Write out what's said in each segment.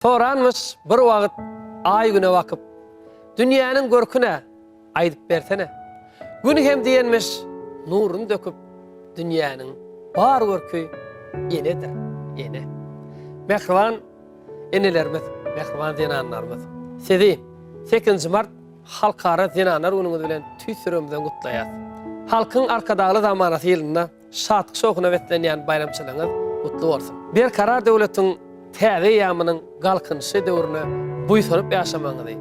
Soranmış bir wagt ay güne bakıp dünýäniň görküne aýdyp bersene. Gün hem diýenmiş nurun döküp dünýäniň bar görkü enedir, ene. Mehriban enelerimiz, mehriban zinanlarymız. Sizi 8 mart Halkara Zinanlar Günüňiz bilen tüýsürümden gutlaýar. Halkyň arkadaly zamanasy ýylyna şadlyk şokuna wetlenýän bayramçylygyňyz gutly bolsun. Bir karar döwletiň täze ýamynyň galkynşy döwrüne buýsunup ýaşamagyny,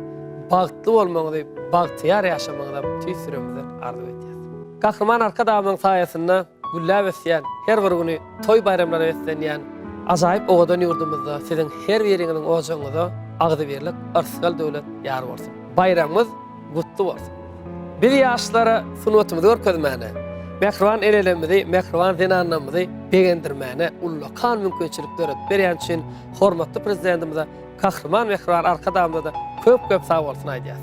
bagtly bolmagyny, bagtyar ýaşamagyny tüýsürümden arzu etýär. Gahrman arkadamyň saýasynda güllä wesýän, her bir güni toý bayramlary wetlenýän ajaýyp owadan ýurdumyzda siziň her biriňiziň ojagyňyza agdy berlik arsgal döwlet ýar bolsun. Bayramymyz gutly bolsun. Bir ýaşlara sunwatymyzy görkezmäne, mehriban elelerimizi, mehriban zinanlarymyzy begendirmäne ullakan mümkinçilikleri berýän üçin hormatly prezidentimize Gahrman mehriban arkadamda da köp sag bolsun aýdýar.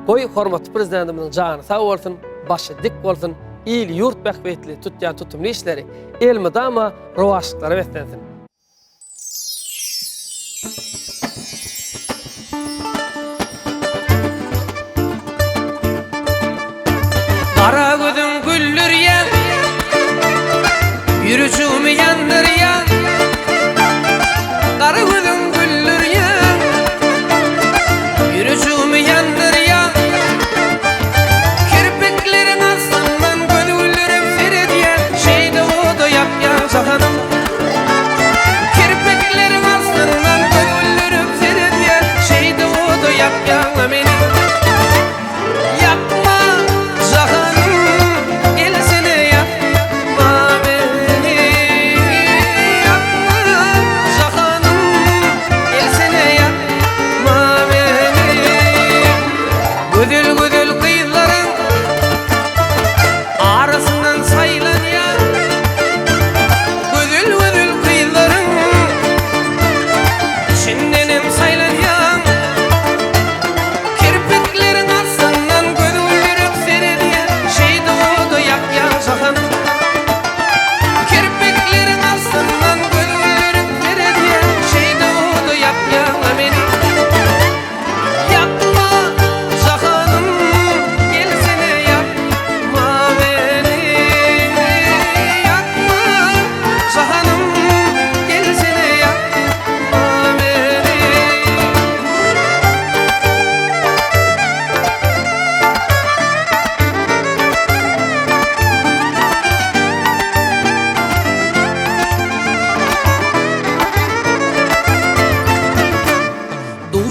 Goý hormatly prezidentimiziň jany sag bolsun, başy dik bolsun, il ýurt bähbetli tutýan tutumly işleri elmydama rowaşlyklary wetlensin. Kara gözün güllürýän, ýürüjümi ýandyrýan. Kara gözün güllürýän, ýürüjümi ýandyrýan. Kirpiklerin aslandan gözüllürüp seredýän, şeýde oda ýapýan şahanım. Kirpiklerin aslandan gözüllürüp seredýän, şeýde oda ýapýan meni.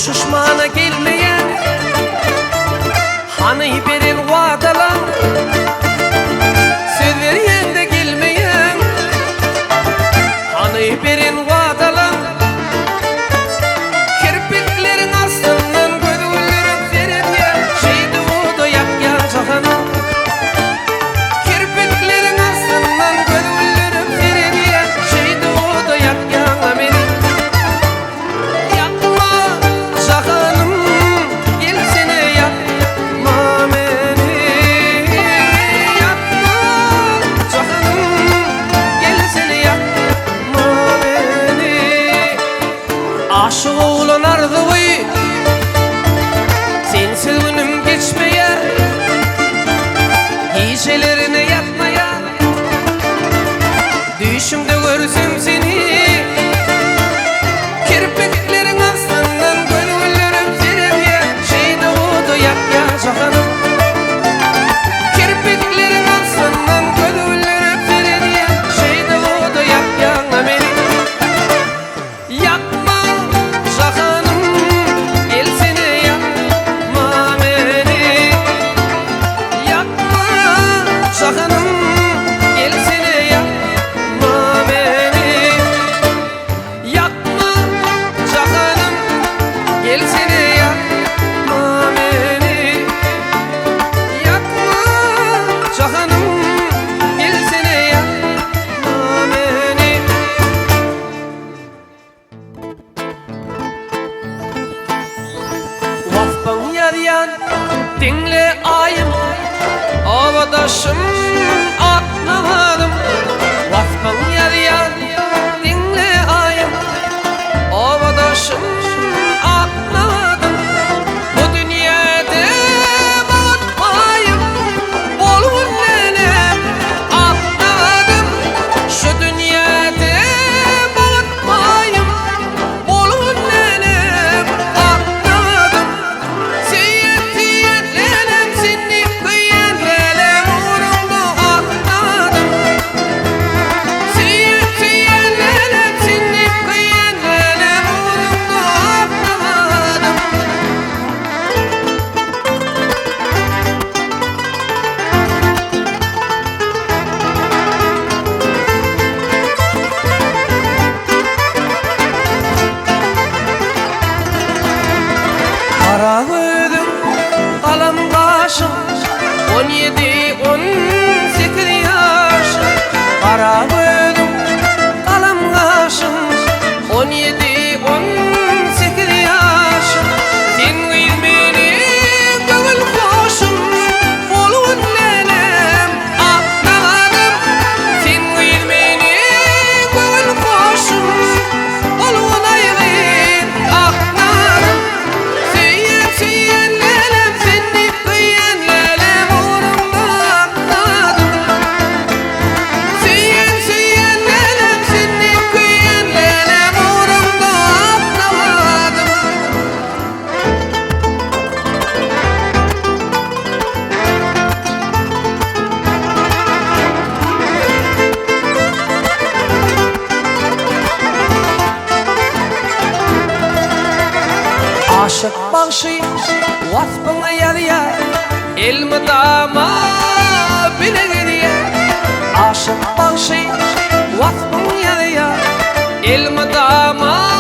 Şuşmana gelmeyen, hani berin wadalan, söz berýän de gelmeyen, hani berin wadalan. Kirpiklerin astyndan gözüllürüp seredýän, şeýde oda ýapýan şahanam. Kirpiklerin astyndan gözüllürüp seredýän, şeýde oda ýapýan meni. Aşık oğlan arzuy, sensiz günüm geçmeýär, gişelerine yatmaýar. Düşümde görsem seni, kirpiklerin aslandan gözüllürüp seredýän, şeýde oda ýapýan şahanam. Kirpiklerin aslandan gözüllürüp seredýän, şeýde oda ýapýan meni. Dinle ayım, ovadaşım atlamadım. Vasfın yarıyan, dinle ayım, ovadaşım aşık bağışı vasfına yarıya ilmi dama bile geriye aşık bağışı vasfına yarıya ilmi dama